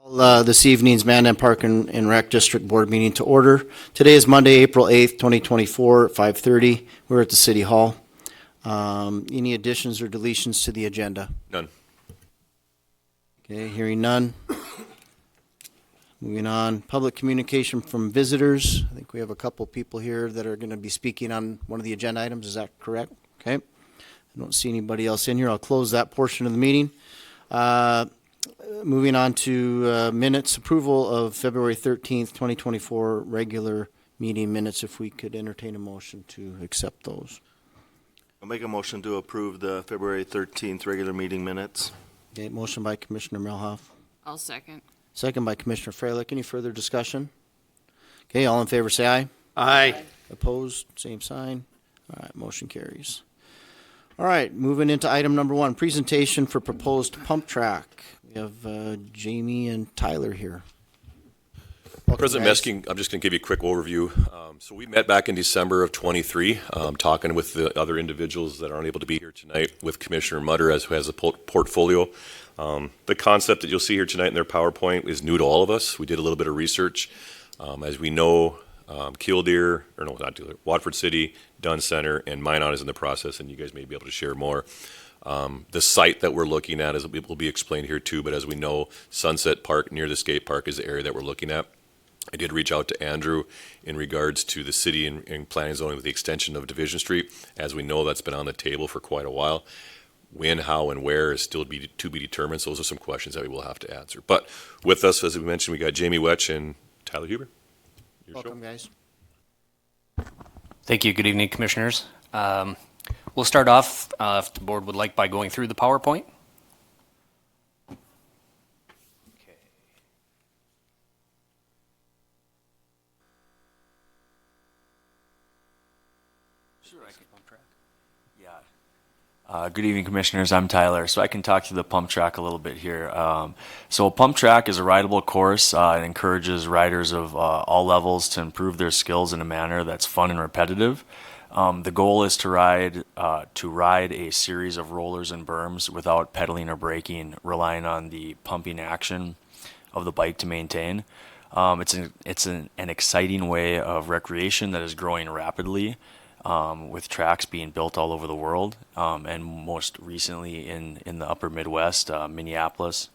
This evening's Mandan Park and Rec District Board meeting to order. Today is Monday, April 8th, 2024, at 5:30. We're at the City Hall. Any additions or deletions to the agenda? None. Okay, hearing none. Moving on, public communication from visitors. I think we have a couple people here that are going to be speaking on one of the agenda items. Is that correct? Okay. I don't see anybody else in here. I'll close that portion of the meeting. Moving on to minutes, approval of February 13th, 2024 regular meeting minutes. If we could entertain a motion to accept those. I'll make a motion to approve the February 13th regular meeting minutes. Okay, motion by Commissioner Melhoff. I'll second. Second by Commissioner Freilich. Any further discussion? Okay, all in favor say aye. Aye. Opposed, same sign. All right, motion carries. All right, moving into item number 1, presentation for proposed pump track. We have Jamie and Tyler here. Welcome, President guys. Mesking, I'm just going to give you a quick overview. So we met back in December of 23, talking with the other individuals that aren't able to be here tonight, with Commissioner Mutter, who has a portfolio. The concept that you'll see here tonight in their PowerPoint is new to all of us. We did a little bit of research. As we know, Watford City, Dunn Center, and Minot is in the process, and you guys may be able to share more. The site that we're looking at will be explained here too, but as we know, Sunset Park near the skate park is the area that we're looking at. I did reach out to Andrew in regards to the city and planning zoning with the extension of Division Street. As we know, that's been on the table for quite a while. When, how, and where is still to be determined. So those are some questions that we will have to answer. But with us, as we mentioned, we got Jamie Wetch and Tyler Huber. Welcome, guys. Thank you. Good evening, Commissioners. We'll start off, if the board would like, by going through the PowerPoint. Okay. Good evening, Commissioners. I'm Tyler, so I can talk to the pump track a little bit here. So a pump track is a rideable course. It encourages riders of all levels to improve their skills in a manner that's fun and repetitive. The goal is to ride a series of rollers and berms without pedaling or braking, relying on the pumping action of the bike to maintain. It's an exciting way of recreation that is growing rapidly, with tracks being built all over the world, and most recently in the upper Midwest, Minneapolis.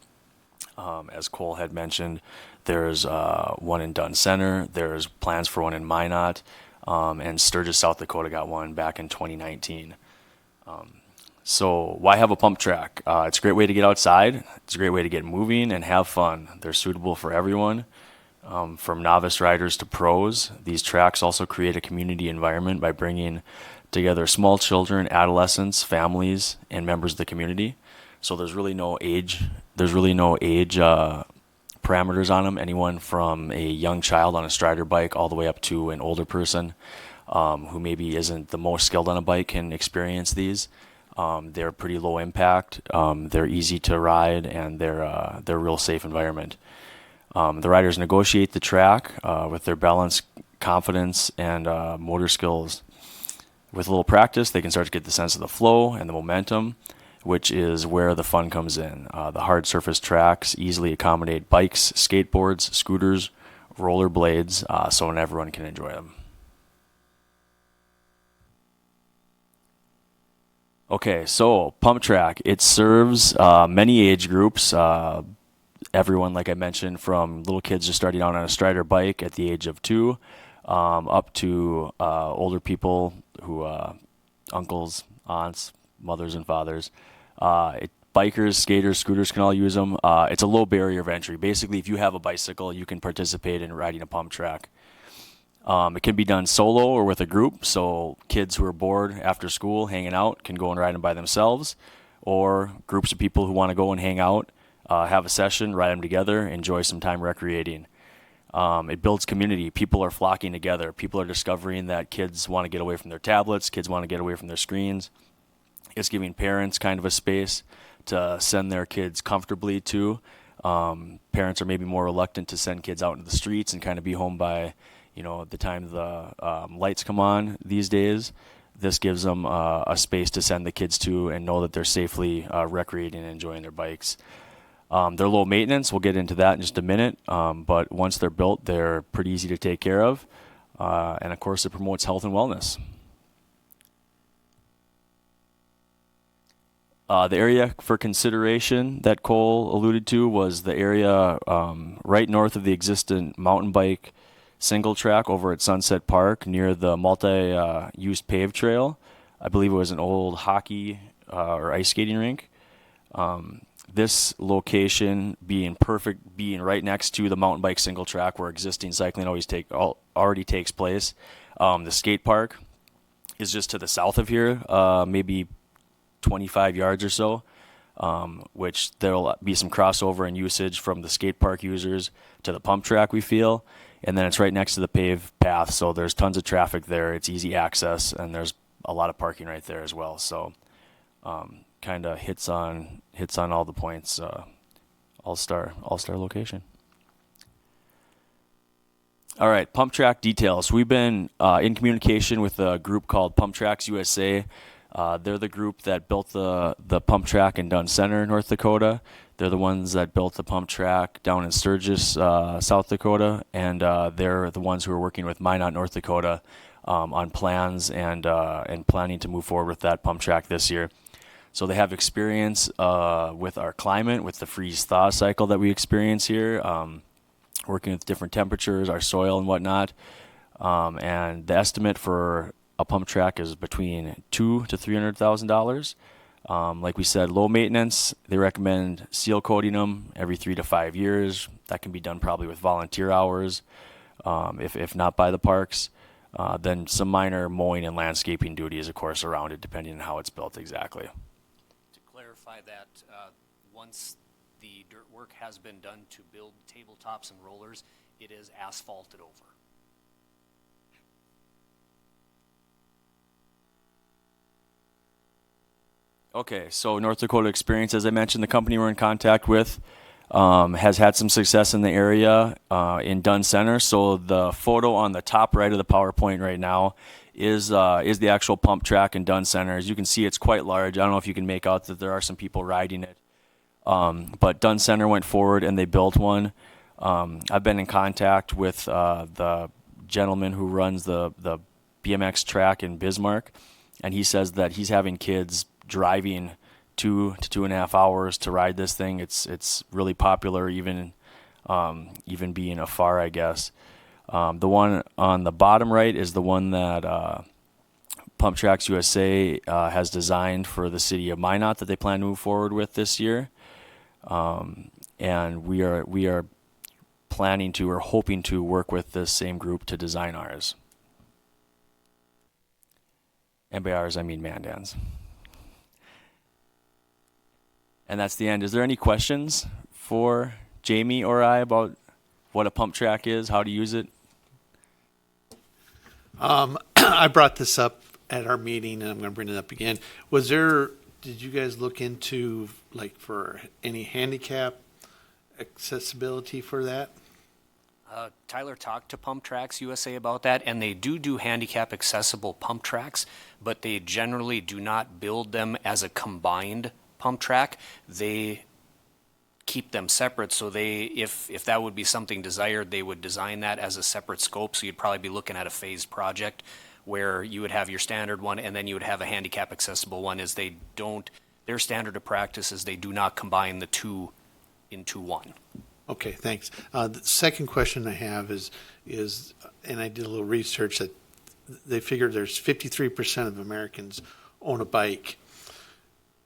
As Cole had mentioned, there's one in Dunn Center, there's plans for one in Minot, and Sturgis, South Dakota got one back in 2019. So why have a pump track? It's a great way to get outside, it's a great way to get moving and have fun. They're suitable for everyone. From novice riders to pros, these tracks also create a community environment by bringing together small children, adolescents, families, and members of the community. So there's really no age parameters on them. Anyone from a young child on a strider bike all the way up to an older person who maybe isn't the most skilled on a bike can experience these. They're pretty low impact. They're easy to ride, and they're a real safe environment. The riders negotiate the track with their balance, confidence, and motor skills. With a little practice, they can start to get the sense of the flow and the momentum, which is where the fun comes in. The hard surface tracks easily accommodate bikes, skateboards, scooters, roller blades, so everyone can enjoy them. Okay, so pump track. It serves many age groups. Everyone, like I mentioned, from little kids just starting out on a strider bike at the age of 2, up to older people who, uncles, aunts, mothers, and fathers. Bikers, skaters, scooters can all use them. It's a low barrier of entry. Basically, if you have a bicycle, you can participate in riding a pump track. It can be done solo or with a group, so kids who are bored after school hanging out can go and ride them by themselves, or groups of people who want to go and hang out, have a session, ride them together, enjoy some time recreating. It builds community. People are flocking together. People are discovering that kids want to get away from their tablets, kids want to get away from their screens. It's giving parents kind of a space to send their kids comfortably to. Parents are maybe more reluctant to send kids out into the streets and kind of be home by, the time the lights come on these days. This gives them a space to send the kids to and know that they're safely recreating and enjoying their bikes. They're low maintenance. We'll get into that in just a minute. But once they're built, they're pretty easy to take care of. And of course, it promotes health and wellness. The area for consideration that Cole alluded to was the area right north of the existing mountain bike single track over at Sunset Park near the multi-use paved trail. I believe it was an old hockey or ice skating rink. This location being perfect, being right next to the mountain bike single track where existing cycling already takes place. The skate park is just to the south of here, maybe 25 yards or so, which there'll be some crossover in usage from the skate park users to the pump track, we feel. And then it's right next to the paved path, so there's tons of traffic there. It's easy access, and there's a lot of parking right there as well. So kind of hits on all the points. All-star location. All right, pump track details. We've been in communication with a group called Pump Tracks USA. They're the group that built the pump track in Dunn Center, North Dakota. They're the ones that built the pump track down in Sturgis, South Dakota, and they're the ones who are working with Minot, North Dakota, on plans and planning to move forward with that pump track this year. So they have experience with our climate, with the freeze-thaw cycle that we experience here, working with different temperatures, our soil and whatnot. And the estimate for a pump track is between $200,000 to $300,000. Like we said, low maintenance. They recommend seal coating them every 3 to 5 years. That can be done probably with volunteer hours, if not by the parks. Then some minor mowing and landscaping duties, of course, around it, depending on how it's built exactly. To clarify that, once the dirt work has been done to build tabletops and rollers, it is asphalted over. Okay, so North Dakota Experience, as I mentioned, the company we're in contact with has had some success in the area in Dunn Center. So the photo on the top right of the PowerPoint right now is the actual pump track in Dunn Center. As you can see, it's quite large. I don't know if you can make out that there are some people riding it. But Dunn Center went forward and they built one. I've been in contact with the gentleman who runs the BMX track in Bismarck, and he says that he's having kids driving 2 to 2.5 hours to ride this thing. It's really popular, even being afar, I guess. The one on the bottom right is the one that Pump Tracks USA has designed for the city of Minot that they plan to move forward with this year. And we are planning to or hoping to work with this same group to design ours. And by ours, I mean Mandan's. And that's the end. Is there any questions for Jamie or I about what a pump track is, how to use it? I brought this up at our meeting, and I'm going to bring it up again. Did you guys look into, like, for any handicap accessibility for that? Tyler talked to Pump Tracks USA about that, and they do handicap accessible pump tracks, but they generally do not build them as a combined pump track. They keep them separate, so if that would be something desired, they would design that as a separate scope. So you'd probably be looking at a phased project where you would have your standard one and then you would have a handicap accessible one. Their standard of practice is they do not combine the two into one. Okay, thanks. The second question I have is, and I did a little research, that they figure there's 53% of Americans own a bike.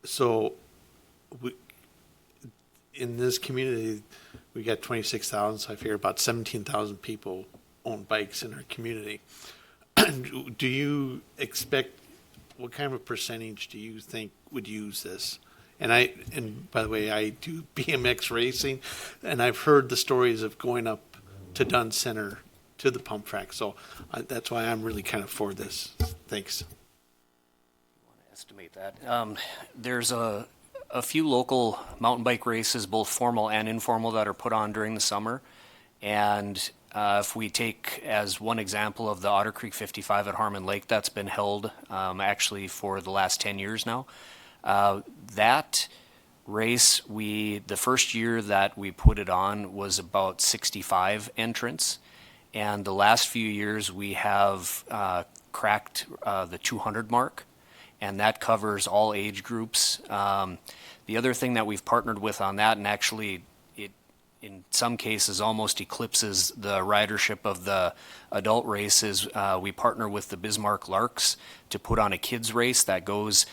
So in this community, we got 26,000, so I figure about 17,000 people own bikes in our community. Do you expect, what kind of a percentage do you think would use this? And by the way, I do BMX racing, and I've heard the stories of going up to Dunn Center to the pump track. So that's why I'm really kind of for this. Thanks. Estimate that. There's a few local mountain bike races, both formal and informal, that are put on during the summer. And if we take as one example of the Otter Creek 55 at Harmon Lake, that's been held actually for the last 10 years now. That race, the first year that we put it on was about 65 entrants. And the last few years, we have cracked the 200 mark, and that covers all age groups. The other thing that we've partnered with on that, and actually it in some cases almost eclipses the ridership of the adult races, we partner with the Bismarck Larks to put on a kids race that goes,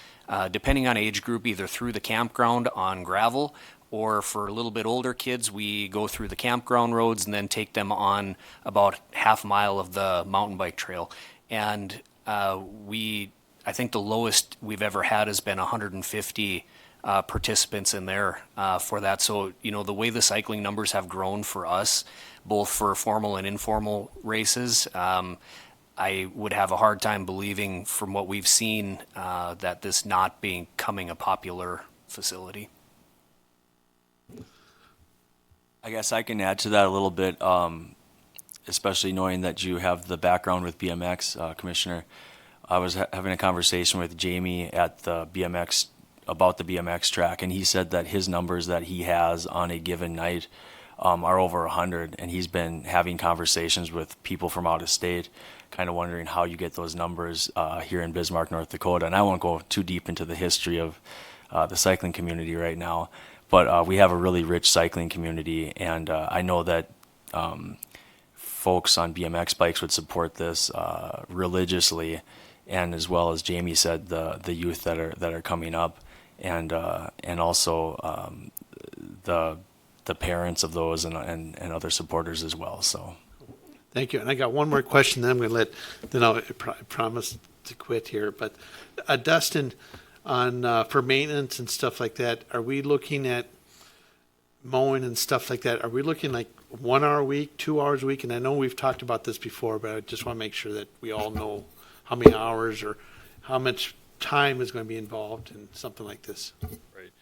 depending on age group, either through the campground on gravel, or for a little bit older kids, we go through the campground roads and then take them on about half mile of the mountain bike trail. And I think the lowest we've ever had has been 150 participants in there for that. So, the way the cycling numbers have grown for us, both for formal and informal races, I would have a hard time believing from what we've seen that this not becoming a popular facility. I guess I can add to that a little bit, especially knowing that you have the background with BMX, Commissioner. I was having a conversation with Jamie at the BMX about the BMX track, and he said that his numbers that he has on a given night are over 100, and he's been having conversations with people from out of state, kind of wondering how you get those numbers here in Bismarck, North Dakota. And I won't go too deep into the history of the cycling community right now, but we have a really rich cycling community, and I know that folks on BMX bikes would support this religiously, and as well as Jamie said, the youth that are coming up, and also the parents of those and other supporters as well. So, Thank you. And I got one more question. Then I'm going to then I'll promise to quit here. But Dustin, on for maintenance and stuff like that, are we looking at mowing and stuff like that? Are we looking like 1 hour a week, 2 hours a week? And I know we've talked about this before, but I just want to make sure that we all know how many hours or how much time is going to be involved in something like this. Right.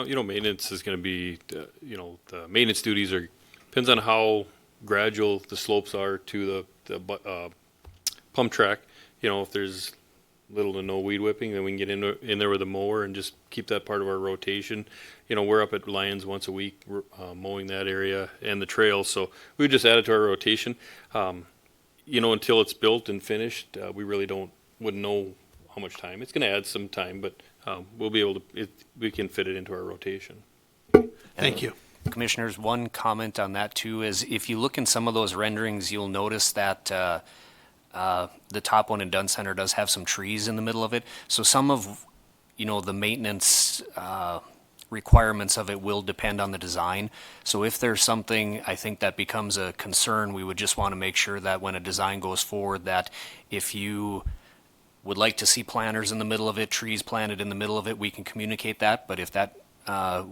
Maintenance is going to be, the maintenance duties depends on how gradual the slopes are to the pump track. If there's little to no weed whipping, then we can get in there with a mower and just keep that part of our rotation. We're up at Lions once a week mowing that area and the trail, so we just add it to our rotation. Until it's built and finished, we really wouldn't know how much time. It's going to add some time, but we'll be able to. We can fit it into our rotation. Thank you. Commissioners, one comment on that too is if you look in some of those renderings, you'll notice that the top one in Dunn Center does have some trees in the middle of it. So some of the maintenance requirements of it will depend on the design. So if there's something I think that becomes a concern, we would just want to make sure that when a design goes forward, that if you would like to see planters in the middle of it, trees planted in the middle of it, we can communicate that. But if that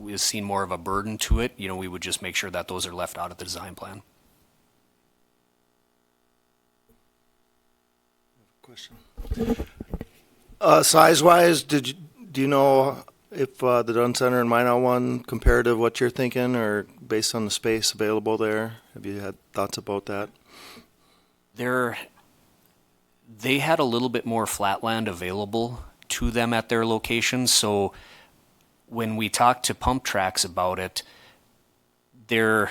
is seen more of a burden to it, we would just make sure that those are left out of the design plan. Question. Size-wise, do you know if the Dunn Center and Minot one compared to what you're thinking, or based on the space available there? Have you had thoughts about that? They had a little bit more flatland available to them at their locations, so when we talked to Pump Tracks about it,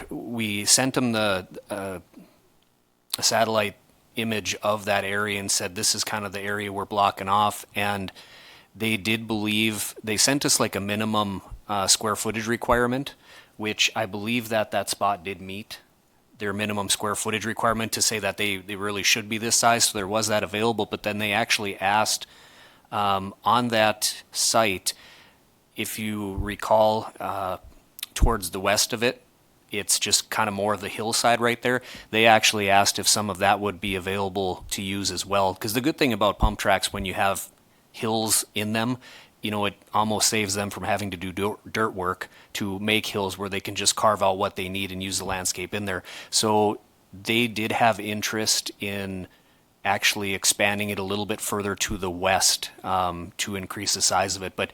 we sent them a satellite image of that area and said this is kind of the area we're blocking off, and they did believe they sent us like a minimum square footage requirement, which I believe that spot did meet their minimum square footage requirement to say that they really should be this size. So there was that available, but then they actually asked on that site, if you recall, towards the west of it, it's just kind of more of the hillside right there. They actually asked if some of that would be available to use as well. Because the good thing about pump tracks, when you have hills in them, it almost saves them from having to do dirt work to make hills where they can just carve out what they need and use the landscape in there. So they did have interest in actually expanding it a little bit further to the west to increase the size of it. But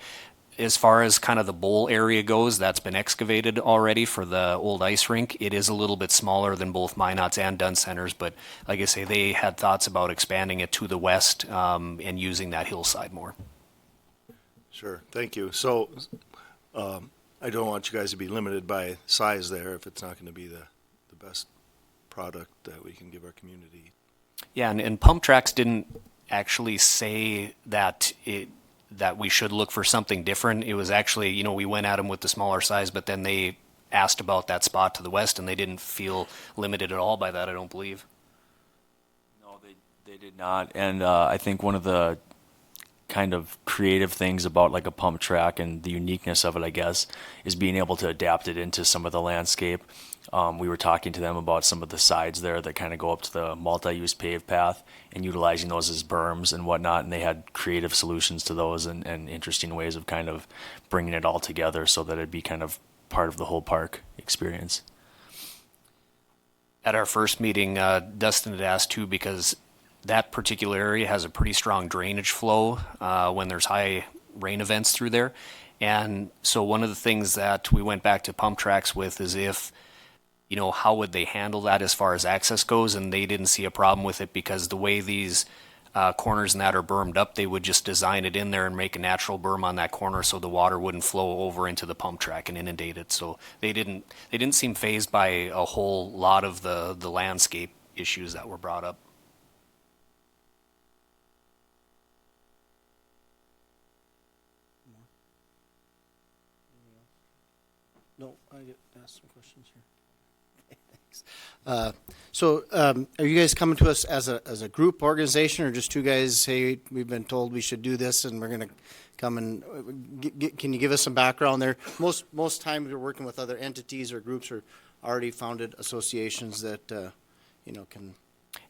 as far as kind of the bowl area goes, that's been excavated already for the old ice rink. It is a little bit smaller than both Minot's and Dunn Centers, but like I say, they had thoughts about expanding it to the west and using that hillside more. Sure, thank you. So I don't want you guys to be limited by size there if it's not going to be the best product that we can give our community. Yeah, and Pump Tracks didn't actually say that that we should look for something different. It was actually, you know, we went at them with the smaller size, but then they asked about that spot to the west, and they didn't feel limited at all by that, I don't believe. No, they did not. And I think one of the kind of creative things about like a pump track and the uniqueness of it, I guess, is being able to adapt it into some of the landscape. We were talking to them about some of the sides there that kind of go up to the multi-use paved path and utilizing those as berms and whatnot. And they had creative solutions to those and interesting ways of kind of bringing it all together so that it'd be kind of part of the whole park experience. At our first meeting, Dustin had asked too, because that particular area has a pretty strong drainage flow when there's high rain events through there. And so one of the things that we went back to Pump Tracks with is if, you know, how would they handle that as far as access goes? And they didn't see a problem with it because the way these corners and that are bermed up, they would just design it in there and make a natural berm on that corner so the water wouldn't flow over into the pump track and inundate it. So they didn't seem fazed by a whole lot of the landscape issues that were brought up. No, I get asked some questions here. So, are you guys coming to us as a group organization, or just two guys? Hey, we've been told we should do this, and we're going to come and can you give us some background there? Most times we're working with other entities or groups or already founded associations that can.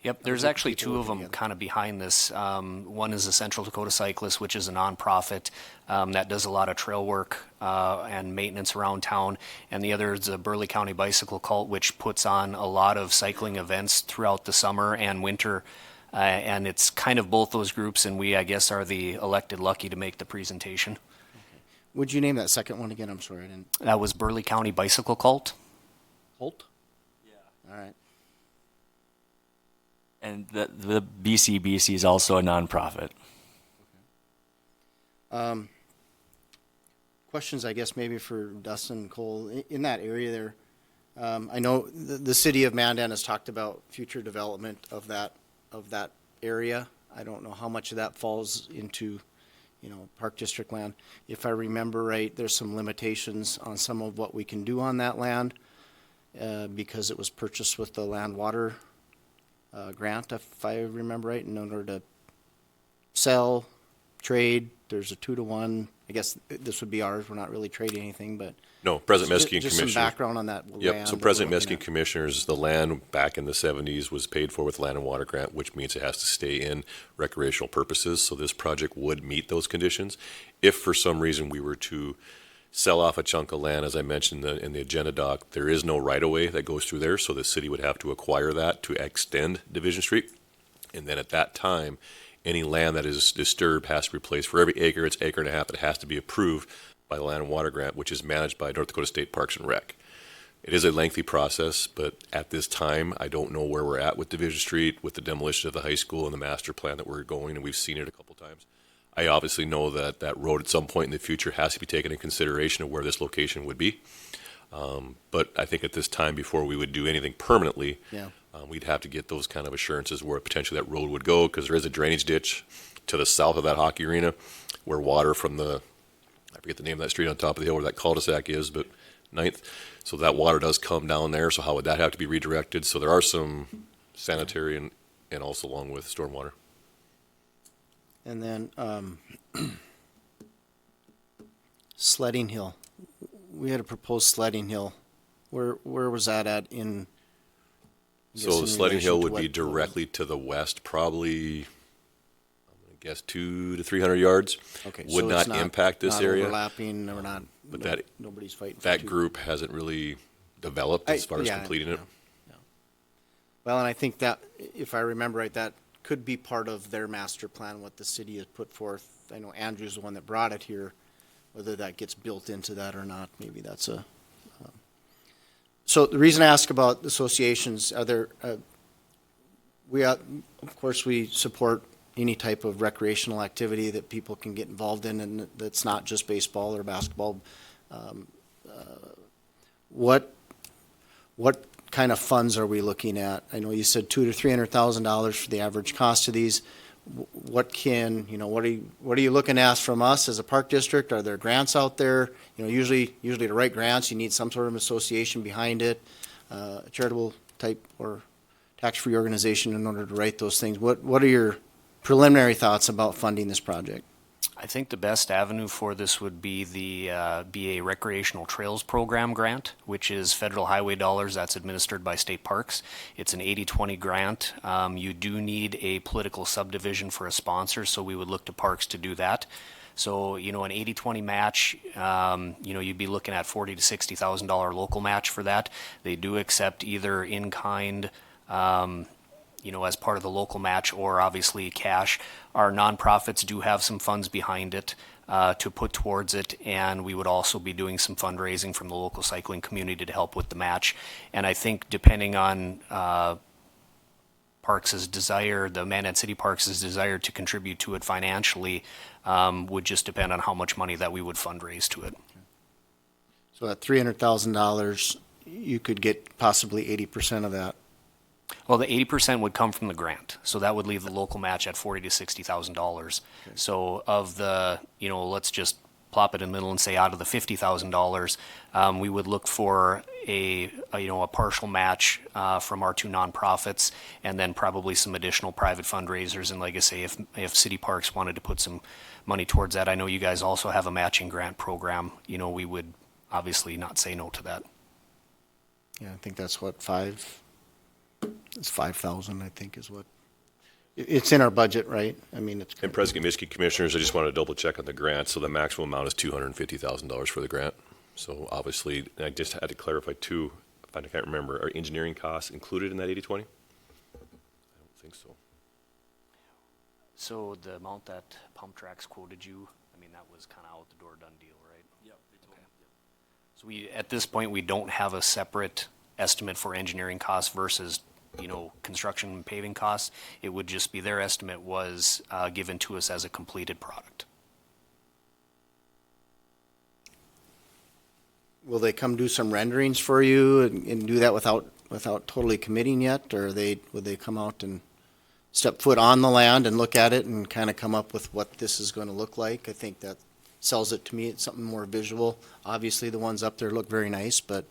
Yep, there's actually two of them kind of behind this. One is the Central Dakota Cyclists, which is a nonprofit that does a lot of trail work and maintenance around town. And the other is the Burleigh County Bicycle Cult, which puts on a lot of cycling events throughout the summer and winter. And it's kind of both those groups, and we, I guess, are the elected lucky to make the presentation. Okay. Would you name that second one again? I'm sorry, I didn't. That was Burleigh County Bicycle Cult. Holt? Yeah. All right. And the BCBC is also a nonprofit. Questions, I guess, maybe for Dustin and Cole. In that area there, I know the city of Mandan has talked about future development of that area. I don't know how much of that falls into, Park District land. If I remember right, there's some limitations on some of what we can do on that land because it was purchased with the land water grant, if I remember right, in order to sell, trade. There's a 2-to-1. I guess this would be ours. We're not really trading anything, but No, present just Mesquite some Commissioner. background on that Yep, land so that present we're looking Mesquite at. Commissioners, the land back in the 70s was paid for with land and water grant, which means it has to stay in recreational purposes. So this project would meet those conditions. If for some reason we were to sell off a chunk of land, as I mentioned in the agenda doc, there is no right-of-way that goes through there, so the city would have to acquire that to extend Division Street. And then at that time, any land that is disturbed has to be replaced. For every acre, it's acre and a half, it has to be approved by the Land and Water Grant, which is managed by North Dakota State Parks and Rec. It is a lengthy process, but at this time, I don't know where we're at with Division Street, with the demolition of the high school and the master plan that we're going, and we've seen it a couple times. I obviously know that that road at some point in the future has to be taken into consideration of where this location would be. But I think at this time, before we would do anything permanently, Yeah. we'd have to get those kind of assurances where potentially that road would go, because there is a drainage ditch to the south of that hockey arena where water from I forget the name of that street on top of the hill where that cul-de-sac is, but 9th. So that water does come down there, so how would that have to be redirected? So there are some sanitary and also along with stormwater. And then Sledding Hill. We had a proposed Sledding Hill. Where was that at in? I guess So in Sledding relation Hill to would be what- directly to the west, probably, I'm going to guess 200 to 300 yards. Okay, Would so it's not impact this area. Overlapping, or not. But nobody's fighting. for That two. group hasn't really developed as far as Yeah, completing it. yeah. Well, and I think that, if I remember right, that could be part of their master plan, what the city has put forth. I know Andrew's the one that brought it here. Whether that gets built into that or not, maybe that's a. So the reason I ask about associations, are there? Of course, we support any type of recreational activity that people can get involved in, and that's not just baseball or basketball. what kind of funds are we looking at? I know you said $200,000 to $300,000 for the average cost of these. What are you looking at from us as a park district? Are there grants out there? Usually to write grants, you need some sort of association behind it, a charitable type or tax-free organization in order to write those things. What are your preliminary thoughts about funding this project? I think the best avenue for this would be the a recreational trails program grant, which is federal highway dollars that's administered by state parks. It's an 80-20 grant. You do need a political subdivision for a sponsor, so we would look to parks to do that. So, an 80-20 match, you'd be looking at $40,000 to $60,000 local match for that. They do accept either in kind, as part of the local match, or obviously cash. Our nonprofits do have some funds behind it to put towards it, and we would also be doing some fundraising from the local cycling community to help with the match. And I think depending on Parks' desire, the Mandan City Parks' desire to contribute to it financially would just depend on how much money that we would fundraise to it. So at $300,000, you could get possibly 80% of that. Well, the 80% would come from the grant, so that would leave the local match at $40,000 to $60,000. Okay. So of the, let's just plop it in the middle and say out of the $50,000, we would look for a partial match from our two nonprofits, and then probably some additional private fundraisers. And like I say, if City Parks wanted to put some money towards that, I know you guys also have a matching grant program. We would obviously not say no to that. Yeah, I think that's what it's 5,000, I think, is what it's in our budget, right? I mean, it's. And President Miskey, Commissioners, I just want to double check on the grant. So the maximum amount is $250,000 for the grant. So obviously, I just had to clarify too, if I can't remember, are engineering costs included in that 80-20? I don't think so. So the amount that Pump Tracks quoted you, that was kind of out the door done deal, right? Yep. They told me. So at this point, we don't have a separate estimate for engineering costs versus construction and paving costs. It would just be their estimate was given to us as a completed product. Will they come do some renderings for you and do that without totally committing yet, or would they come out and step foot on the land and look at it and kind of come up with what this is going to look like? I think that sells it to me. It's something more visual. Obviously, the ones up there look very nice, but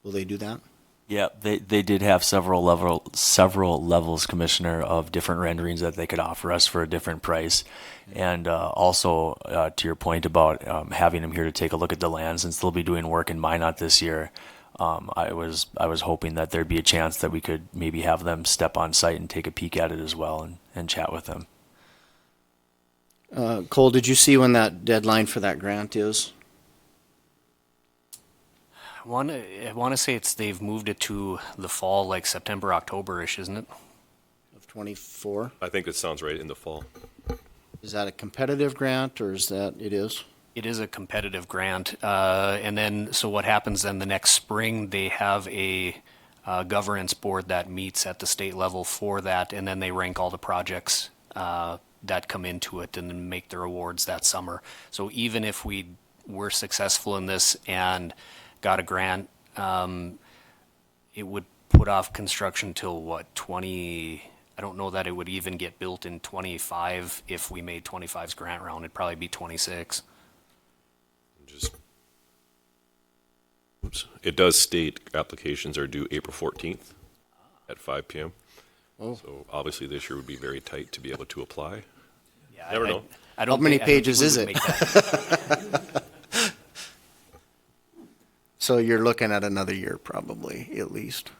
will they do that? Yeah, they did have several levels, Commissioner, of different renderings that they could offer us for a different price. And also, to your point about having them here to take a look at the land, since they'll be doing work in Minot this year, I was hoping that there'd be a chance that we could maybe have them step on site and take a peek at it as well and chat with them. Cole, did you see when that deadline for that grant is? I want to say they've moved it to the fall, like September, October-ish, isn't it? Of 24? I think that sounds right, in the fall. Is that a competitive grant, or is that it is? It is a competitive grant. And then, so what happens then the next spring, they have a governance board that meets at the state level for that, and then they rank all the projects that come into it and then make their awards that summer. So even if we were successful in this and got a grant, it would put off construction till what, 20, I don't know that it would even get built in 25 if we made 25's grant round. It'd probably be 26. It does state applications are due April 14th at 5 p.m. Oh. So obviously this year would be very tight to be able to apply. Yeah, Never know. I don't How many think- I don't pages think is we it? would make that. So you're looking at another year probably, at least.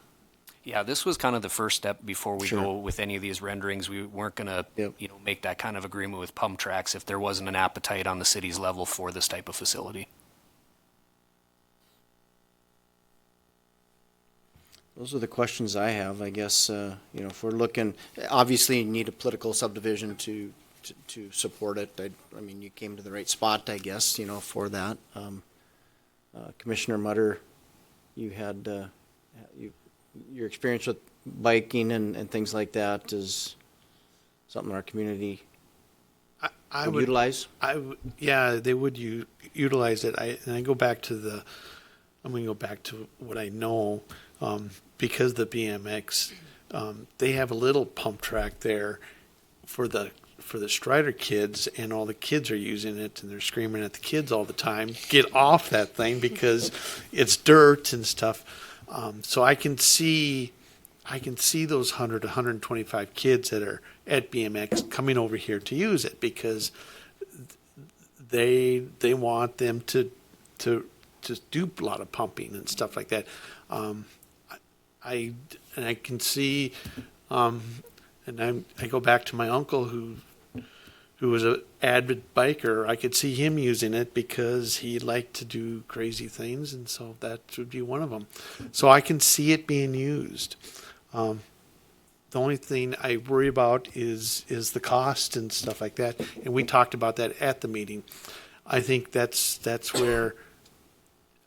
Yeah, this was kind of the first step before we Sure. go with any of these renderings. We weren't going to, Yep. make that kind of agreement with Pump Tracks if there wasn't an appetite on the city's level for this type of facility. Those are the questions I have. I guess, if we're looking, obviously you need a political subdivision to support it. I mean, you came to the right spot, I guess, for that. Commissioner Mutter, you had, your experience with biking and things like that is something our community I would would utilize? yeah, they would utilize it. And I go back to I'm going to go back to what I know, because the BMX, they have a little pump track there for the Strider kids, and all the kids are using it, and they're screaming at the kids all the time, get off that thing because it's dirt and stuff. So I can see those 100 to 125 kids that are at BMX coming over here to use it because they want them to just do a lot of pumping and stuff like that. I can see, and I go back to my uncle who was an avid biker. I could see him using it because he liked to do crazy things, and so that would be one of them. So I can see it being used. The only thing I worry about is the cost and stuff like that, and we talked about that at the meeting. I think that's where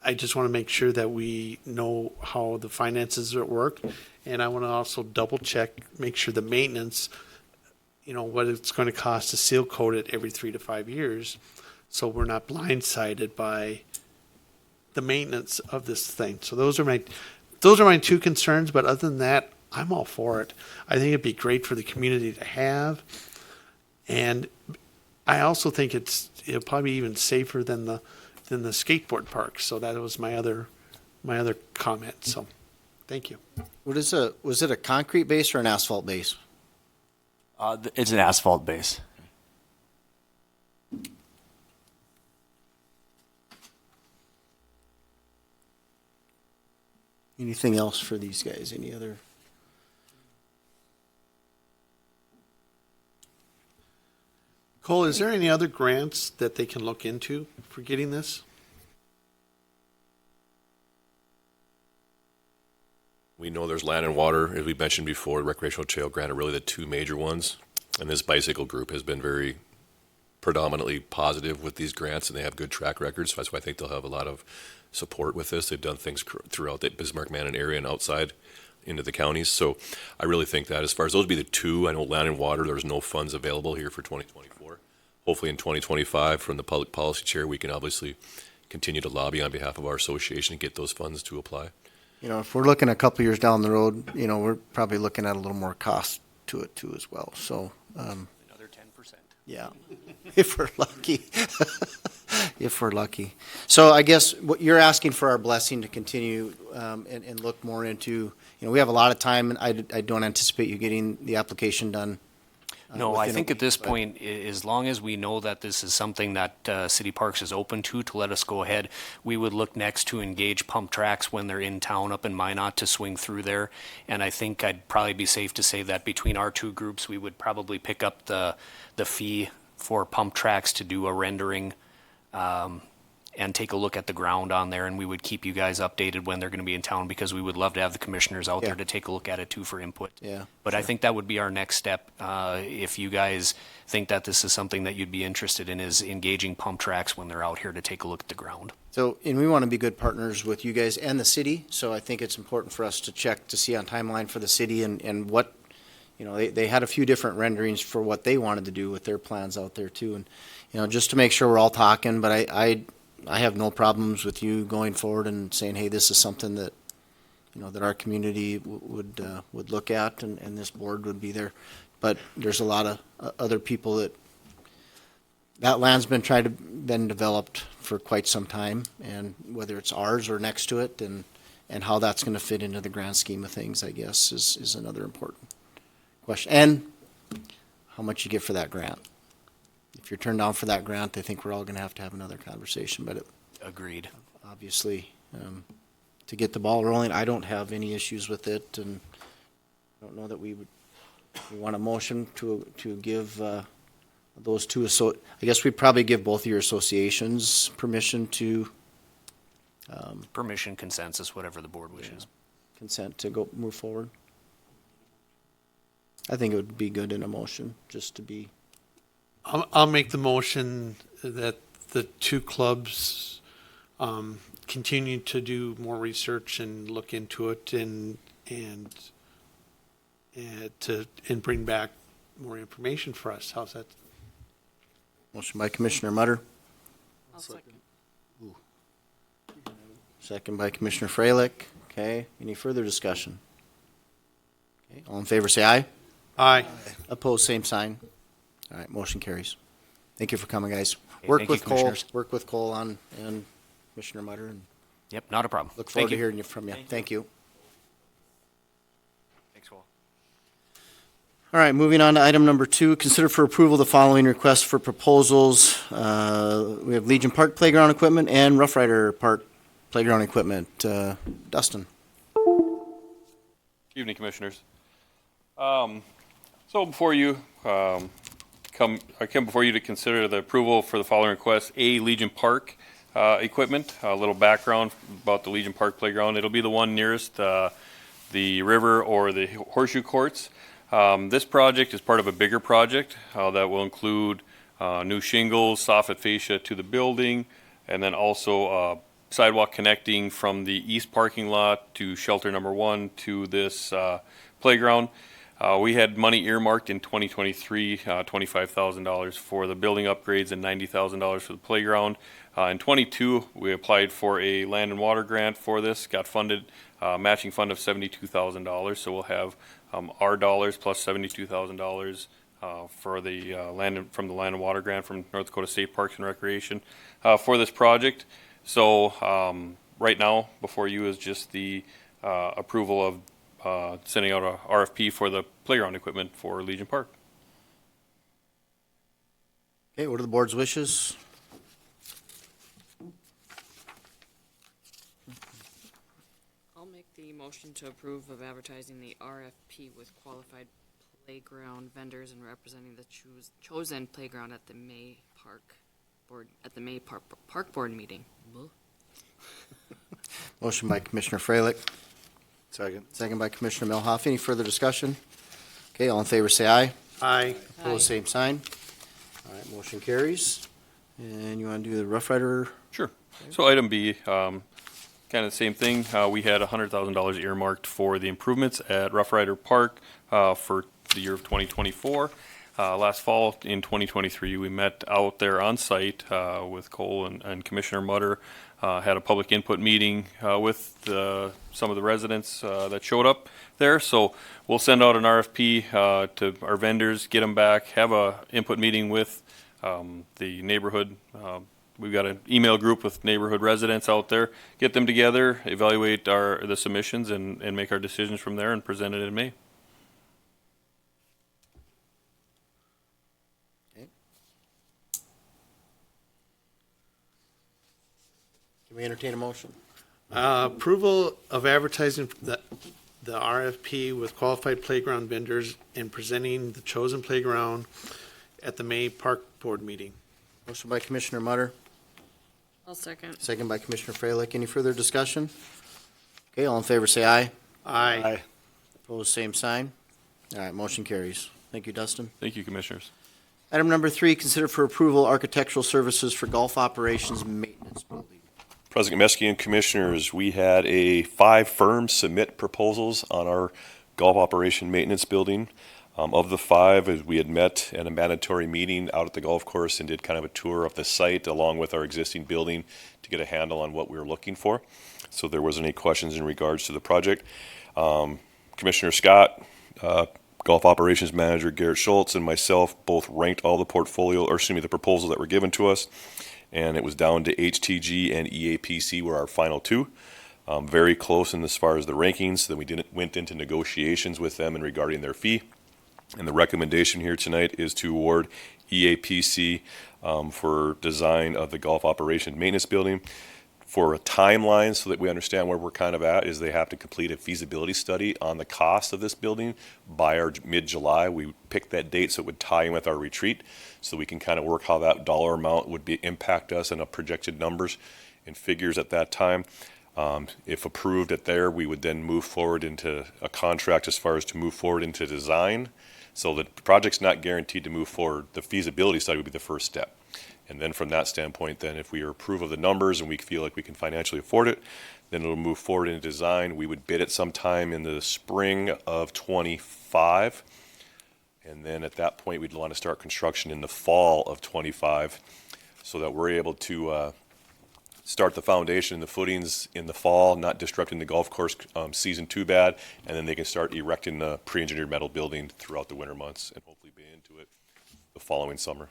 I just want to make sure that we know how the finances work, and I want to also double check, make sure the maintenance, what it's going to cost to seal coat it every 3 to 5 years, so we're not blindsided by the maintenance of this thing. So those are my two concerns, but other than that, I'm all for it. I think it'd be great for the community to have, and I also think it'll probably be even safer than the skateboard park. So that was my other comment. So, thank you. Was it a concrete base or an asphalt base? It's an asphalt base. Anything else for these guys? Any other? Cole, is there any other grants that they can look into for getting this? We know there's land and water, as we mentioned before. Recreational trail grant are really the two major ones. And this bicycle group has been very predominantly positive with these grants, and they have good track records. So that's why I think they'll have a lot of support with this. They've done things throughout the Bismarck-Mandan area and outside into the counties. So I really think that as far as those would be the two, I know land and water, there's no funds available here for 2024. Hopefully in 2025, from the public policy chair, we can obviously continue to lobby on behalf of our association and get those funds to apply. If we're looking a couple years down the road, we're probably looking at a little more cost to it too as well. So, Another 10%. yeah, if we're lucky, if we're lucky. So I guess what you're asking for our blessing to continue and look more into, we have a lot of time, and I don't anticipate you getting the application done. No, I within a think at week, this but- point, as long as we know that this is something that City Parks is open to let us go ahead, we would look next to engage pump tracks when they're in town up in Minot to swing through there. And I think I'd probably be safe to say that between our two groups, we would probably pick up the fee for pump tracks to do a rendering and take a look at the ground on there, and we would keep you guys updated when they're going to be in town, because we would love to have the commissioners out Yeah. there to take a look at it too for input. Yeah, But I think that would be our next step. If you guys think that this is something that you'd be interested in, is engaging pump tracks when they're out here to take a look at the ground. So, and we want to be good partners with you guys and the city, so I think it's important for us to check to see on timeline for the city and what, they had a few different renderings for what they wanted to do with their plans out there too. And, just to make sure we're all talking, but I have no problems with you going forward and saying, hey, this is something that, that our community would look at, and this board would be there. But there's a lot of other people that land's been developed for quite some time, and whether it's ours or next to it, and how that's going to fit into the grand scheme of things, I guess, is another important question. And how much you get for that grant. If you're turned down for that grant, I think we're all going to have another conversation. But Agreed. obviously, to get the ball rolling, I don't have any issues with it, and I don't know that we want a motion to give those two. I guess we'd probably give both of your associations permission to Permission, consensus, whatever the board wishes. consent to move forward. I think it would be good in a motion just to be. I'll make the motion that the two clubs continue to do more research and look into it and bring back more information for us. How's that? Motion by Commissioner Mutter, I'll second. Second by Commissioner Freilich. Okay, any further discussion? Okay, all in favor say aye. Aye. Opposed, same sign. All right, motion carries. Thank you for coming, guys. Okay, Work thank you, with Cole, Commissioners. work with Cole on, and Commissioner Mutter, and Yep, not a problem. look forward Thank to hearing from you. Thank you. Thanks, Cole. All right, moving on to item number 2, consider for approval the following requests for proposals. We have Legion Park Playground Equipment and Rough Rider Park Playground Equipment. Dustin. Evening, Commissioners. So before you, I come before you to consider the approval for the following requests. A, Legion Park equipment. A little background about the Legion Park Playground. It'll be the one nearest the river or the horseshoe courts. This project is part of a bigger project that will include new shingles, soffit fascia to the building, and then also sidewalk connecting from the east parking lot to shelter number 1 to this playground. We had money earmarked in 2023, $25,000 for the building upgrades and $90,000 for the playground. In 22, we applied for a land and water grant for this, got funded, matching fund of $72,000. So we'll have our dollars plus $72,000 for the from the land and water grant from North Dakota State Parks and Recreation for this project. So right now, before you is just the approval of sending out a RFP for the playground equipment for Legion Park. Okay, what are the board's wishes? I'll make the motion to approve of advertising the RFP with qualified playground vendors and representing the chosen playground at the May Park Board meeting. Blah. Motion by Commissioner Freilich, Second. second by Commissioner Milhoff. Any further discussion? Okay, all in favor say aye. Aye. Opposed, same sign. All right, motion carries. And you want to do the Rough Rider? Sure. So item B, kind of the same thing. We had $100,000 earmarked for the improvements at Rough Rider Park for the year of 2024. Last fall in 2023, we met out there on site with Cole and Commissioner Mutter, had a public input meeting with some of the residents that showed up there. So we'll send out an RFP to our vendors, get them back, have a input meeting with the neighborhood. We've got an email group with neighborhood residents out there, get them together, evaluate the submissions, and make our decisions from there and present it in May. Can we entertain a motion? Approval of advertising the RFP with qualified playground vendors and presenting the chosen playground at the May Park Board meeting. Motion by Commissioner Mutter, I'll second. second by Commissioner Freilich. Any further discussion? Okay, all in favor say aye. Aye. Opposed, same sign. All right, motion carries. Thank you, Dustin. Thank you, Commissioners. Item number 3, consider for approval architectural services for golf operations maintenance building. President Gomesky and Commissioners, we had 5 firms submit proposals on our golf operation maintenance building. Of the 5, as we had met at a mandatory meeting out at the golf course and did kind of a tour of the site along with our existing building to get a handle on what we were looking for. So there wasn't any questions in regards to the project. Commissioner Scott, Golf Operations Manager Garrett Schultz, and myself both ranked all the the proposals that were given to us. And it was down to HTG and EAPC were our final 2. Very close in as far as the rankings. Then we went into negotiations with them in regarding their fee. And the recommendation here tonight is to award EAPC for design of the golf operation maintenance building. For a timeline, so that we understand where we're kind of at, is they have to complete a feasibility study on the cost of this building by our mid-July. We picked that date so it would tie in with our retreat, so we can kind of work how that dollar amount would impact us and projected numbers and figures at that time. If approved at there, we would then move forward into a contract as far as to move forward into design. So the project's not guaranteed to move forward. The feasibility study would be the first step. And then from that standpoint, then if we approve of the numbers and we feel like we can financially afford it, then it'll move forward into design. We would bid it sometime in the spring of 25. And then at that point, we'd want to start construction in the fall of 25 so that we're able to start the foundation and the footings in the fall, not disrupting the golf course season too bad, and then they can start erecting the pre-engineered metal building throughout the winter months and hopefully be into it the following summer.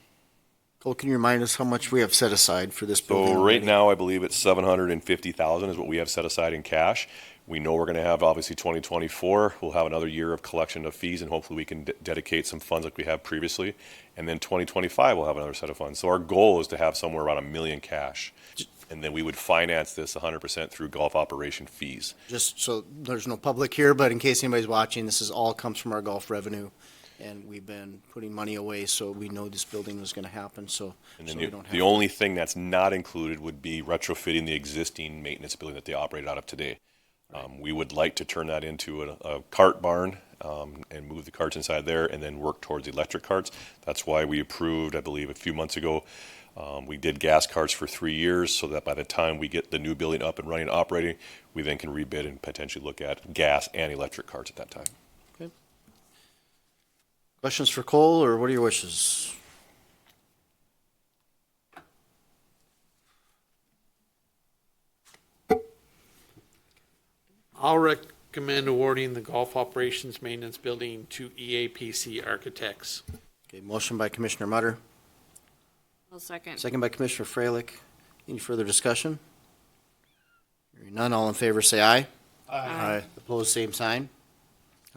Cole, can you remind us how much we have set aside for this building? So right already? now, I believe it's $750,000 is what we have set aside in cash. We know we're going to have, obviously, 2024. We'll have another year of collection of fees, and hopefully we can dedicate some funds like we have previously. And then 2025, we'll have another set of funds. So our goal is to have somewhere around $1 million cash. And then we would finance this 100% through golf operation fees. Just so there's no public here, but in case anybody's watching, this is all comes from our golf revenue. And we've been putting money away, so we know this building was gonna happen, so And then we don't have the to. only thing that's not included would be retrofitting the existing maintenance building that they operate out of today. We would like to turn that into a cart barn and move the carts inside there and then work towards electric carts. That's why we approved, I believe, a few months ago, we did gas carts for 3 years so that by the time we get the new building up and running and operating, we then can rebid and potentially look at gas and electric carts at that time. Questions for Cole, or what are your wishes? I'll recommend awarding the golf operations maintenance building to EAPC Architects. Okay, motion by Commissioner Mutter, I'll second. second by Commissioner Freilich. Any further discussion? Hearing none, all in favor say aye. Aye. Opposed, same sign.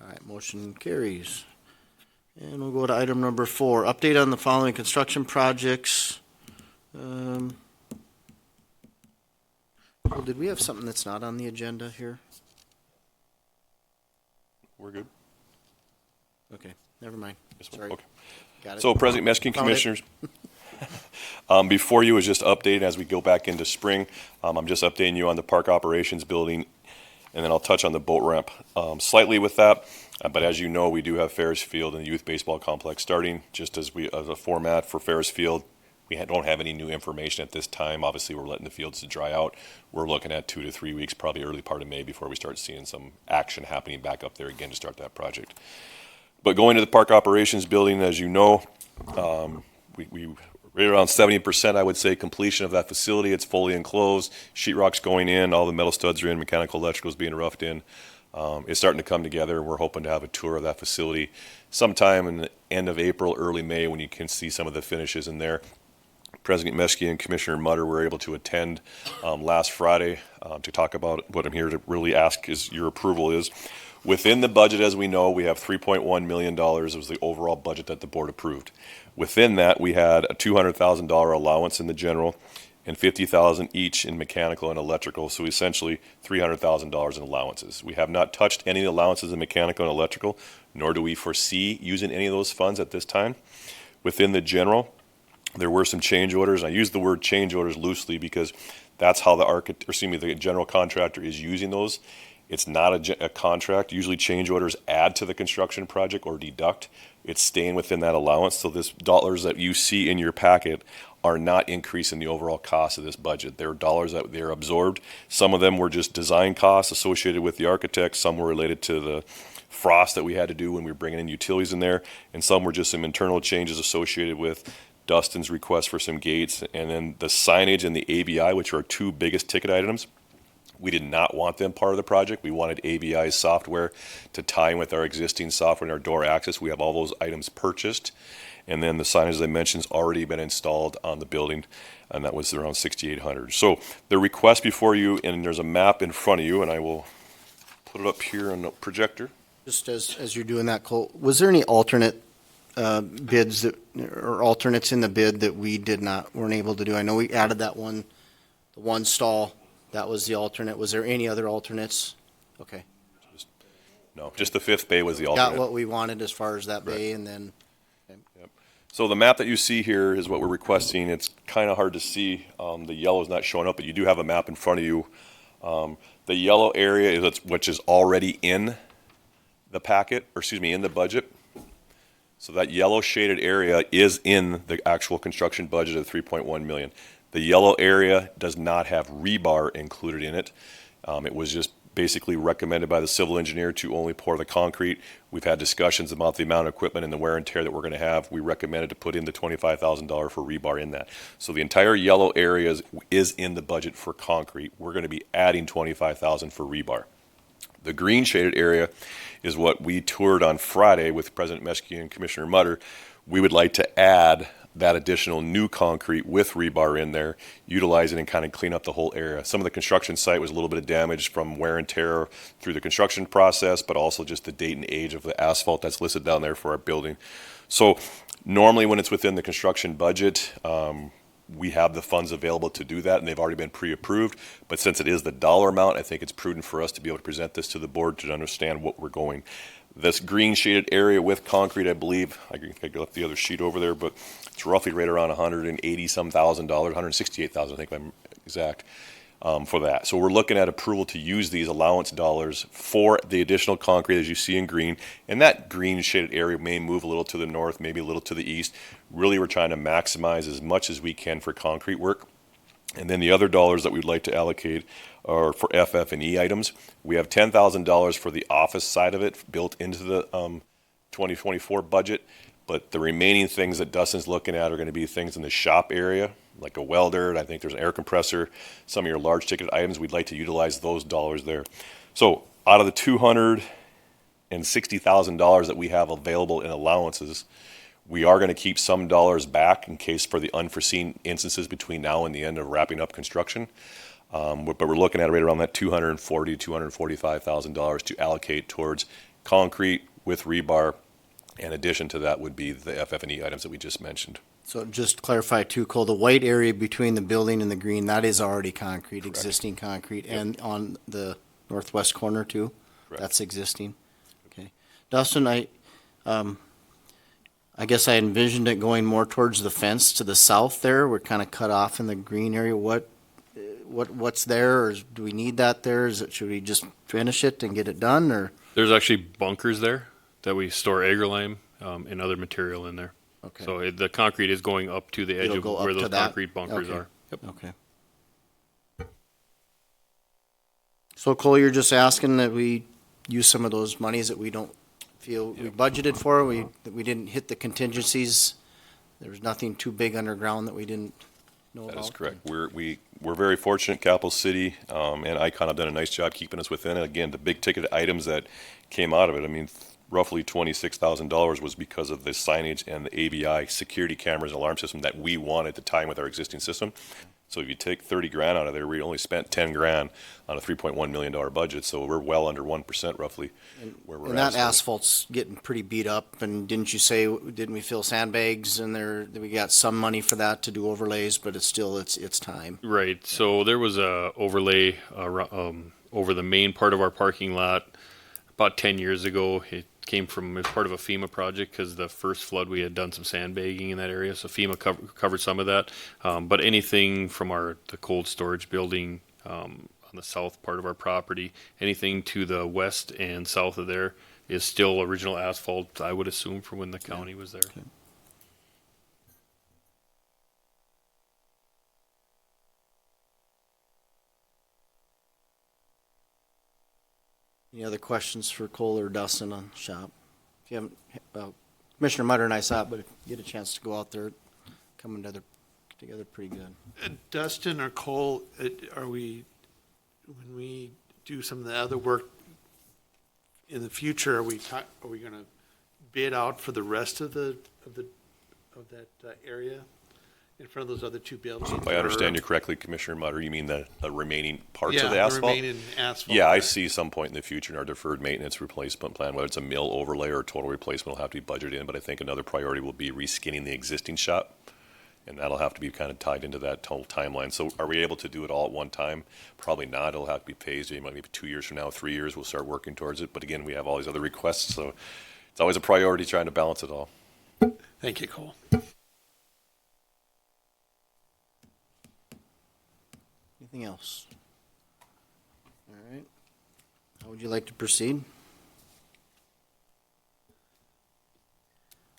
All right, motion carries. And we'll go to item number 4, update on the following construction projects. Well, did we have something that's not on the agenda here? We're good? Okay, never mind. Yes, Sorry. okay. Got it. So President Meskin, Found it. Commissioners, before you is just updating as we go back into spring. I'm just updating you on the park operations building, and then I'll touch on the boat ramp slightly with that. But as you know, we do have Ferris Field and the youth baseball complex starting, just as a format for Ferris Field. We don't have any new information at this time. Obviously, we're letting the fields to dry out. We're looking at 2 to 3 weeks, probably early part of May, before we start seeing some action happening back up there again to start that project. But going to the park operations building, as you know, we right around 70%, I would say, completion of that facility. It's fully enclosed. Sheetrock's going in. All the metal studs are in. Mechanical, electrical's being roughed in. It's starting to come together. We're hoping to have a tour of that facility sometime in the end of April, early May, when you can see some of the finishes in there. President Meschke and Commissioner Mutter were able to attend last Friday to talk about what I'm here to really ask is your approval is. Within the budget, as we know, we have $3.1 million. It was the overall budget that the board approved. Within that, we had a $200,000 allowance in the general and $50,000 each in mechanical and electrical, so essentially $300,000 in allowances. We have not touched any allowances in mechanical and electrical, nor do we foresee using any of those funds at this time. Within the general, there were some change orders. I use the word change orders loosely because that's how the general contractor is using those. It's not a contract. Usually change orders add to the construction project or deduct. It's staying within that allowance. So this dollars that you see in your packet are not increasing the overall cost of this budget. They're dollars that they're absorbed. Some of them were just design costs associated with the architect. Some were related to the frost that we had to do when we were bringing in utilities in there. And some were just some internal changes associated with Dustin's request for some gates, and then the signage and the ABI, which are our 2 biggest ticket items. We did not want them part of the project. We wanted ABI's software to tie in with our existing software and our door access. We have all those items purchased. And then the signage, as I mentioned, has already been installed on the building, and that was around $6,800. So the request before you, and there's a map in front of you, and I will put it up here on the projector. Just as you're doing that, Cole, was there any alternate bids or alternates in the bid that we weren't able to do? I know we added the one stall. That was the alternate. Was there any other alternates? Okay. No, just the 5th bay was the Got alternate. what we wanted as far as that bay, and then, So the map that you see here is what we're requesting. It's kind of hard to see. The yellow is not showing up, but you do have a map in front of you. The yellow area which is already in the packet, or excuse me, in the budget. So that yellow shaded area is in the actual construction budget of $3.1 million. The yellow area does not have rebar included in it. It was just basically recommended by the civil engineer to only pour the concrete. We've had discussions about the amount of equipment and the wear and tear that we're going to have. We recommended to put in the $25,000 for rebar in that. So the entire yellow area is in the budget for concrete. We're going to be adding $25,000 for rebar. The green shaded area is what we toured on Friday with President Meskey and Commissioner Mutter. We would like to add that additional new concrete with rebar in there, utilize it and kind of clean up the whole area. Some of the construction site was a little bit of damage from wear and tear through the construction process, but also just the date and age of the asphalt that's listed down there for our building. So normally when it's within the construction budget, we have the funds available to do that, and they've already been pre-approved. But since it is the dollar amount, I think it's prudent for us to be able to present this to the board to understand what we're going. This green shaded area with concrete, I believe, I left the other sheet over there, but it's roughly right around $180-some thousand, $168,000, I think I'm exact, for that. So we're looking at approval to use these allowance dollars for the additional concrete as you see in green. And that green shaded area may move a little to the north, maybe a little to the east. Really, we're trying to maximize as much as we can for concrete work. And then the other dollars that we'd like to allocate are for FF&E items. We have $10,000 for the office side of it built into the 2024 budget, but the remaining things that Dustin's looking at are going to be things in the shop area, like a welder, and I think there's an air compressor, some of your large ticket items. We'd like to utilize those dollars there. So out of the $260,000 that we have available in allowances, we are going to keep some dollars back in case for the unforeseen instances between now and the end of wrapping up construction. But we're looking at right around that $240,000, $245,000 to allocate towards concrete with rebar. In addition to that would be the FF&E items that we just mentioned. So just to clarify too, Cole, the white area between the building and the green, that is already concrete, Correct. existing concrete, and on the northwest corner too? Correct. That's existing. Okay. Dustin, I guess I envisioned it going more towards the fence to the south there. We're kind of cut off in the green area. What's there, or do we need that there? Should we just finish it and get it done, or? There's actually bunkers there that we store agrolime and other material in there. Okay. So the concrete is going up to the edge It'll of go up where to those that? concrete bunkers Okay. are. Yep. Okay. So Cole, you're just asking that we use some of those monies that we don't feel we budgeted for, that we didn't hit the contingencies. There was nothing too big underground that we didn't know about. That is correct. We're very fortunate, Capital City, and Icon have done a nice job keeping us within it. Again, the big ticket items that came out of it, I mean, roughly $26,000 was because of the signage and the ABI security cameras and alarm system that we wanted to tie in with our existing system. So if you take 30 grand out of there, we only spent 10 grand on a $3.1 million budget. So we're well under 1% roughly where we're And at. that asphalt's getting pretty beat up, and didn't we fill sandbags in there? We got some money for that to do overlays, but it's still, it's time. Right. So there was a overlay over the main part of our parking lot about 10 years ago. It came from as part of a FEMA project because the first flood we had done some sandbagging in that area, so FEMA covered some of that. But anything from the cold storage building on the south part of our property, anything to the west and south of there is still original asphalt, I would assume, from when the county was there. Okay. Any other questions for Cole or Dustin on shop? If you haven't, Commissioner Mutter and I saw it, but if you get a chance to go out there, coming together pretty good. Dustin or Cole, when we do some of the other work in the future, are we going to bid out for the rest of that area in front of those other two buildings? If I understand you correctly, Commissioner Mutter, you mean the remaining parts Yeah, of the asphalt? remaining asphalt. Yeah, I see some point in the future in our deferred maintenance replacement plan, whether it's a mill overlay or a total replacement will have to be budgeted in, but I think another priority will be reskinning the existing shop, and that'll have to be kind of tied into that total timeline. So are we able to do it all at one time? Probably not. It'll have to be phased. Maybe 2 years from now, 3 years, we'll start working towards it. But again, we have all these other requests, so it's always a priority trying to balance it all. Thank you, Cole. Anything else? All right. How would you like to proceed?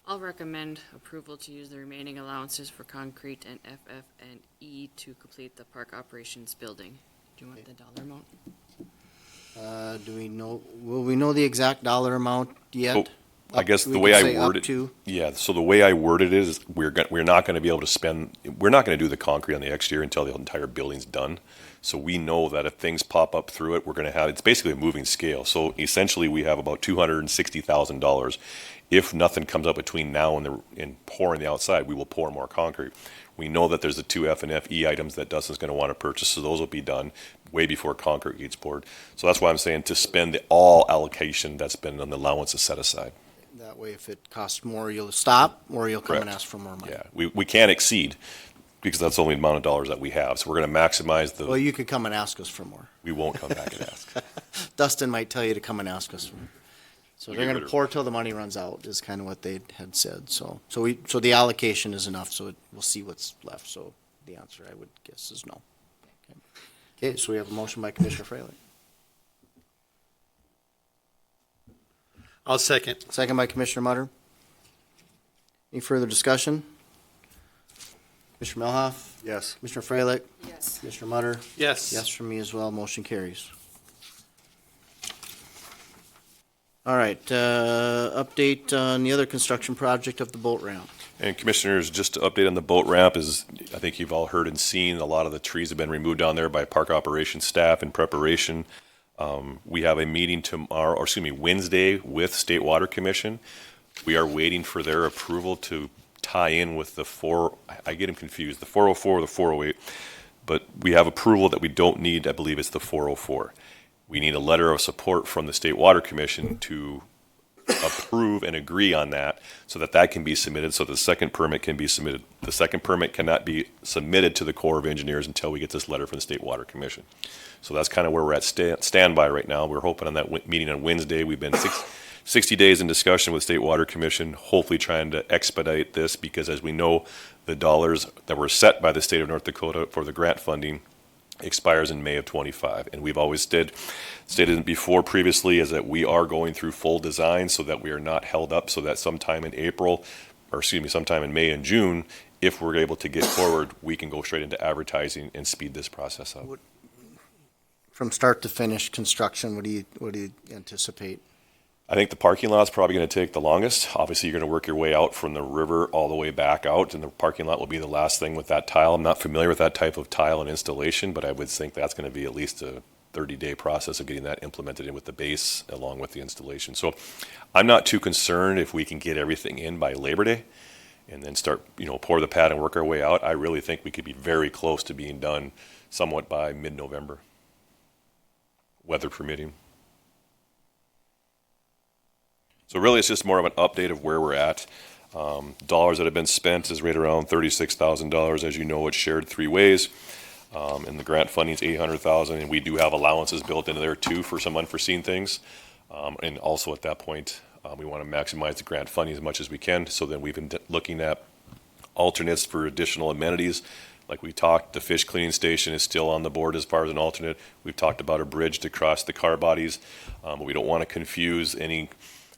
I'll recommend approval to use the remaining allowances for concrete and FF&E to complete the park operations building. Do you want the dollar amount? Do we know, will we know the exact dollar amount yet? Oh, I guess We the could way I say up word it, to? yeah, so the way I worded it is we're not going to be able to spend, we're not going to do the concrete on the exterior until the entire building's done. So we know that if things pop up through it, we're going to have, it's basically a moving scale. So essentially we have about $260,000. If nothing comes up between now and pouring the outside, we will pour more concrete. We know that there's the two F and FE items that Dustin's going to want to purchase, so those will be done way before concrete gets poured. So that's why I'm saying to spend the all allocation that's been on the allowance is set aside. That way, if it costs more, you'll stop, or you'll come and Correct. ask for more money. Yeah, we can't exceed because that's the only amount of dollars that we have. So we're going to maximize Well, you could come and ask us for more. we won't come back and ask. Dustin might tell you to come and ask us. So We they're get gonna rid of- pour till the money runs out, is kind of what they had said, so the allocation is enough, so we'll see what's left, so the answer, I would guess, is no. Okay, so we have a motion by Commissioner Freilich, I'll second. second by Commissioner Mutter. Any further discussion? Commissioner Melhoff, Yes. Commissioner Freilich, Yes. Commissioner Mutter, Yes. yes from me as well, motion carries. All right, update on the other construction project of the boat ramp. And commissioners, just to update on the boat ramp is, I think you've all heard and seen, a lot of the trees have been removed down there by park operations staff in preparation. We have a meeting tomorrow, or excuse me, Wednesday with State Water Commission. We are waiting for their approval to tie in with I get them confused, the 404 or the 408. But we have approval that we don't need, I believe it's the 404. We need a letter of support from the State Water Commission to approve and agree on that so that that can be submitted, so the second permit can be submitted. The second permit cannot be submitted to the Corps of Engineers until we get this letter from the State Water Commission. So that's kind of where we're at standby right now. We're hoping on that meeting on Wednesday. We've been 60 days in discussion with State Water Commission, hopefully trying to expedite this because as we know, the dollars that were set by the state of North Dakota for the grant funding expires in May of 25. And we've always stated before previously is that we are going through full design so that we are not held up, so that sometime in April, or excuse me, sometime in May and June, if we're able to get forward, we can go straight into advertising and speed this process up. From start to finish construction, what do you anticipate? I think the parking lot's probably going to take the longest. Obviously, you're going to work your way out from the river all the way back out, and the parking lot will be the last thing with that tile. I'm not familiar with that type of tile and installation, but I would think that's going to be at least a 30-day process of getting that implemented in with the base along with the installation. So I'm not too concerned if we can get everything in by Labor Day and then start, pour the pad and work our way out. I really think we could be very close to being done somewhat by mid-November, weather permitting. So really, it's just more of an update of where we're at. Dollars that have been spent is right around $36,000. As you know, it's shared three ways. And the grant funding is $800,000, and we do have allowances built into there too for some unforeseen things. And also at that point, we want to maximize the grant funding as much as we can. So then we've been looking at alternates for additional amenities. Like we talked, the fish cleaning station is still on the board as far as an alternate. We've talked about a bridge to cross the car bodies, but we don't want to confuse any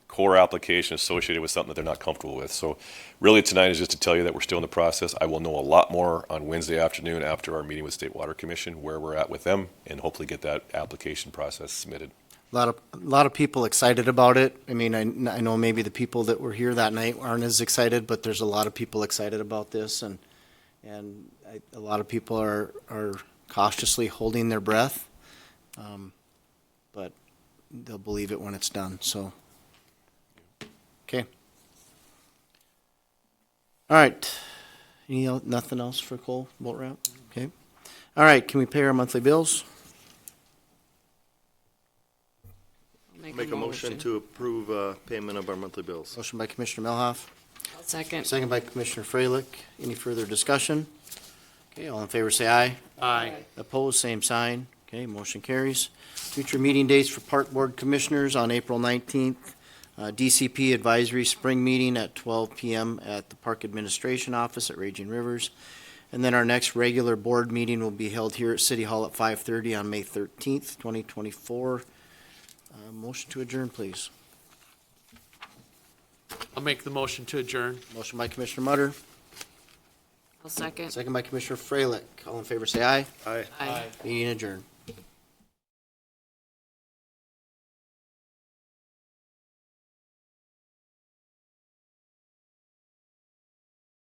core application associated with something that they're not comfortable with. So really tonight is just to tell you that we're still in the process. I will know a lot more on Wednesday afternoon after our meeting with State Water Commission, where we're at with them, and hopefully get that application process submitted. A lot of people excited about it. I mean, I know maybe the people that were here that night aren't as excited, but there's a lot of people excited about this, and a lot of people are cautiously holding their breath, but they'll believe it when it's done. So, okay. All right. Nothing else for Cole boat ramp? Okay. All right. Can we pay our monthly bills? Make a motion to approve payment of our monthly bills. Motion by Commissioner Melhoff. I'll second. Second by Commissioner Freilich. Any further discussion? Okay, all in favor say aye. Aye. Opposed, same sign. Okay, motion carries. Future meeting dates for Park Board Commissioners on April 19th. DCP Advisory Spring Meeting at 12 p.m. at the Park Administration Office at Raging Rivers. And then our next regular board meeting will be held here at City Hall at 5:30 on May 13th, 2024. Motion to adjourn, please. I'll make the motion to adjourn. Motion by Commissioner Mutter. I'll second. Second by Commissioner Freilich. All in favor say aye. Aye. Aye. Meeting adjourned.